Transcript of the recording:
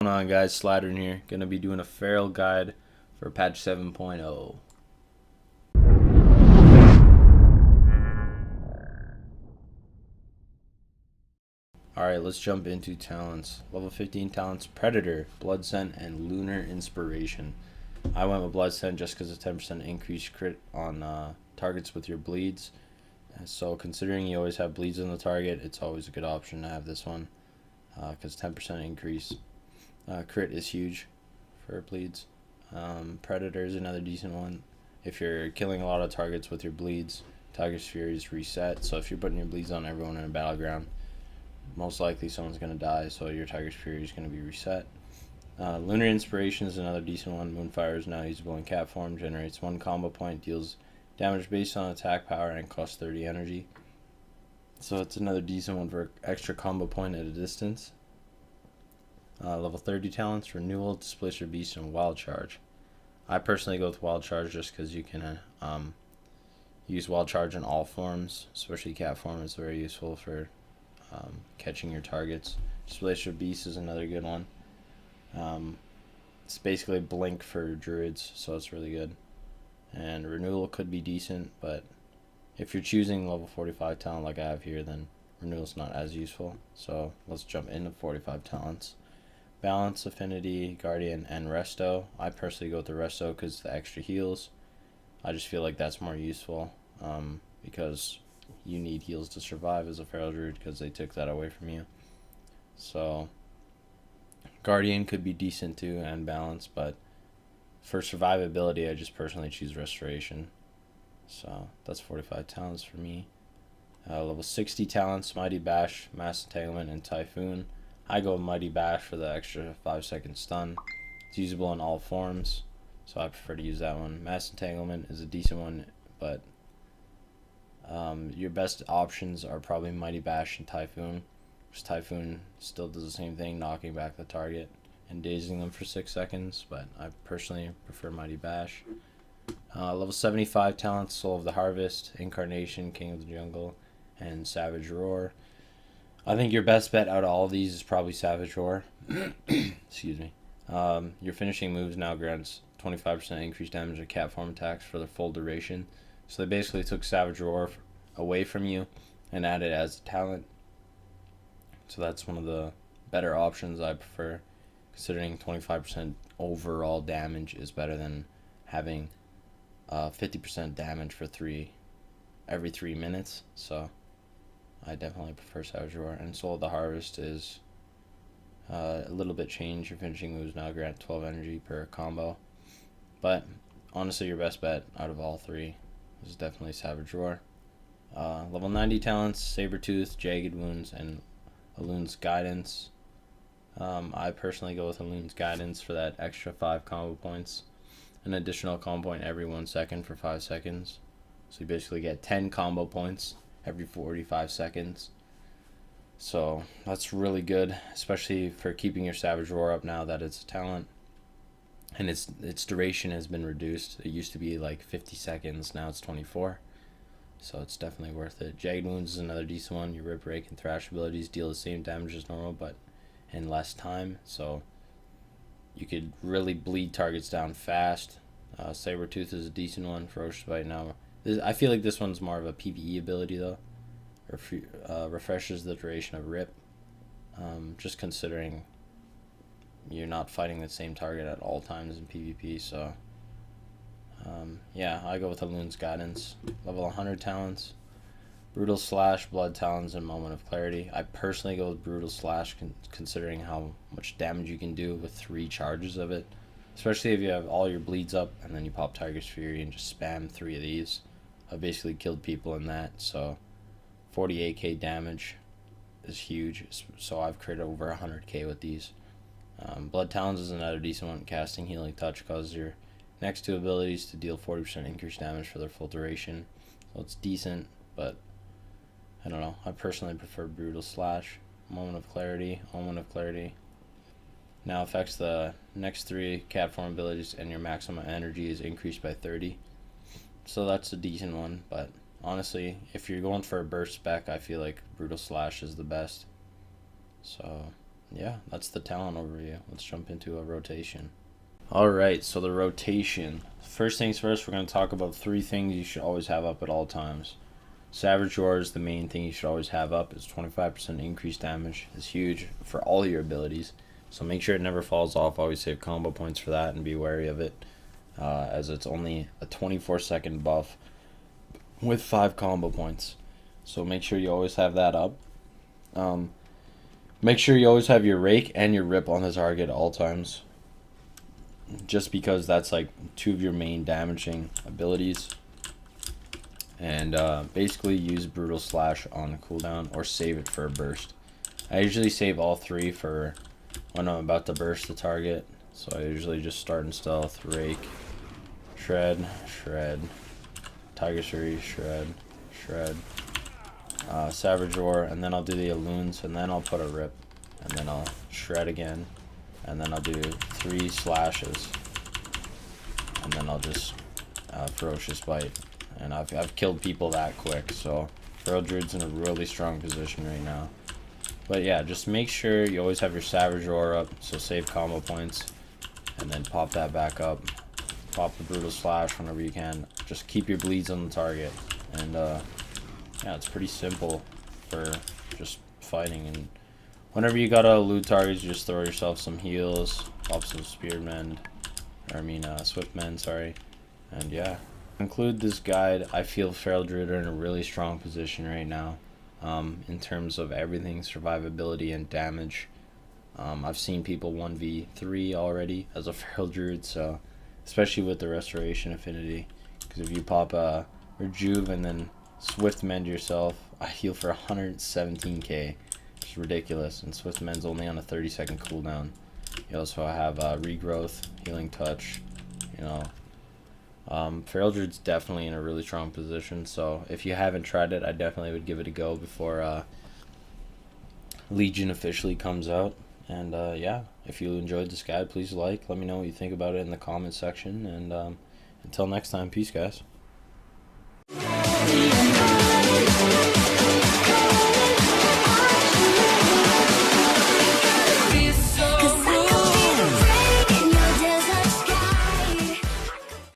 Going on, guys? Slider in here. Gonna be doing a feral guide for patch 7.0. Alright, let's jump into talents. Level 15 talents: Predator, Blood Scent, and Lunar Inspiration. I went with Blood Scent just because of 10% increased crit on targets with your bleeds. So considering you always have bleeds on the target, it's always a good option to have this one, because 10% increase crit is huge for bleeds. Predator is another decent one. If you're killing a lot of targets with your bleeds, Tiger's Fury is reset. So if you're putting your bleeds on everyone in a battleground, most likely someone's going to die, so your Tiger's Fury is going to be reset. Lunar Inspiration is another decent one. Moonfire is now usable in cat form, generates 1 combo point, deals damage based on attack power, and costs 30 energy. So it's another decent one for extra combo point at a distance. Level 30 talents: Renewal, Displacer Beast, and Wild Charge. I personally go with Wild Charge just because you can use Wild Charge in all forms, especially cat form. It's very useful for catching your targets. Displacer Beast is another good one. It's basically Blink for Druids, so it's really good. And Renewal could be decent, but if you're choosing level 45 talent like I have here, then Renewal's not as useful. So let's jump into 45 talents. Balance, Affinity, Guardian, and Resto. I personally go with the Resto because the extra heals. I just feel like that's more useful because you need heals to survive as a feral druid because they took that away from you. So Guardian could be decent too, and Balance, but for survivability I just personally choose Restoration. So that's 45 talents for me. Level 60 talents: Mighty Bash, Mass Entanglement, and Typhoon. I go with Mighty Bash for the extra 5-second stun. It's usable in all forms, so I prefer to use that one. Mass Entanglement is a decent one, but your best options are probably Mighty Bash and Typhoon, because Typhoon still does the same thing, knocking back the target and dazing them for 6 seconds, but I personally prefer Mighty Bash. Level 75 talents: Soul of the Harvest, Incarnation, King of the Jungle, and Savage Roar. I think your best bet out of all of these is probably Savage Roar. Excuse me. Your finishing moves now grants 25% increased damage to cat form attacks for the full duration. So they basically took Savage Roar away from you and added it as a talent. So that's one of the better options I prefer, considering 25% overall damage is better than having 50% damage for every 3 minutes. So I definitely prefer Savage Roar. And Soul of the Harvest is a little bit changed. Your finishing moves now grant 12 energy per combo. But honestly, your best bet out of all three is definitely Savage Roar. Level 90 talents: Sabertooth, Jagged Wounds, and Elun's Guidance. I personally go with Elun's Guidance for that extra 5 combo points. An additional combo point every 1 second for 5 seconds. So you basically get 10 combo points every 45 seconds. So that's really good, especially for keeping your Savage Roar up now that it's a talent. And its duration has been reduced. It used to be like 50 seconds, now it's 24. So it's definitely worth it. Jagged Wounds is another decent one. Your Rip, Rake, and Thrash abilities deal the same damage as normal, but in less time. So you could really bleed targets down fast. Sabertooth is a decent one. Ferocious Bite now. I feel like this one's more of a PvE ability though. Refreshes the duration of Rip. Just considering you're not fighting the same target at all times in PvP, so yeah, I go with Elun's Guidance. Level 100 talents: Brutal Slash, Blood Talons, and Moment of Clarity. I personally go with Brutal Slash, considering how much damage you can do with 3 charges of it, especially if you have all your bleeds up and then you pop Tiger's Fury and just spam 3 of these. I've basically killed people in that, so 48k damage is huge, so I've created over 100k with these. Blood Talons is another decent one. Casting Healing Touch causes your next 2 abilities to deal 40% increased damage for their full duration. So it's decent, but I don't know. I personally prefer Brutal Slash. Moment of Clarity. Now affects the next 3 cat form abilities, and your maximum energy is increased by 30. So that's a decent one, but honestly, if you're going for a burst spec, I feel like Brutal Slash is the best. So yeah, that's the talent overview. Let's jump into a rotation. Alright, so the rotation. First things first, we're going to talk about 3 things you should always have up at all times. Savage Roar is the main thing you should always have up. It's 25% increased damage. It's huge for all your abilities. So make sure it never falls off. Always save combo points for that and be wary of it. As it's only a 24-second buff with 5 combo points. So make sure you always have that up. Make sure you always have your Rake and your Rip on the target at all times. Just because that's like 2 of your main damaging abilities. And basically use Brutal Slash on the cooldown or save it for a burst. I usually save all 3 for when I'm about to burst the target. So I usually just start in stealth, Rake, Shred, Shred, Tiger Fury, Shred, Shred, Savage Roar, and then I'll do the Alloons, and then I'll put a Rip, and then I'll Shred again, and then I'll do 3 slashes, and then I'll just Ferocious Bite. And I've killed people that quick, so Feral Druid's in a really strong position right now. But yeah, just make sure you always have your Savage Roar up, so save combo points, and then pop that back up. Pop the Brutal Slash whenever you can. Just keep your bleeds on the target, and yeah, it's pretty simple for just fighting. And whenever you gotta elude targets, you just throw yourself some heals, pop some Spearmen, Swiftmen, sorry, and yeah. To conclude this guide, I feel Feral Druid are in a really strong position right now, in terms of everything, survivability and damage. I've seen people 1v3 already as a Feral Druid, so especially with the Restoration Affinity, because if you pop a Rejuve and then Swift Mend yourself, I heal for 117k, which is ridiculous, and Swift Mend's only on a 30-second cooldown. You also have Regrowth, Healing Touch, Feral Druid's definitely in a really strong position, so if you haven't tried it, I definitely would give it a go before Legion officially comes out. And yeah, if you enjoyed this guide, please let me know what you think about it in the comments section, and until next time, peace guys.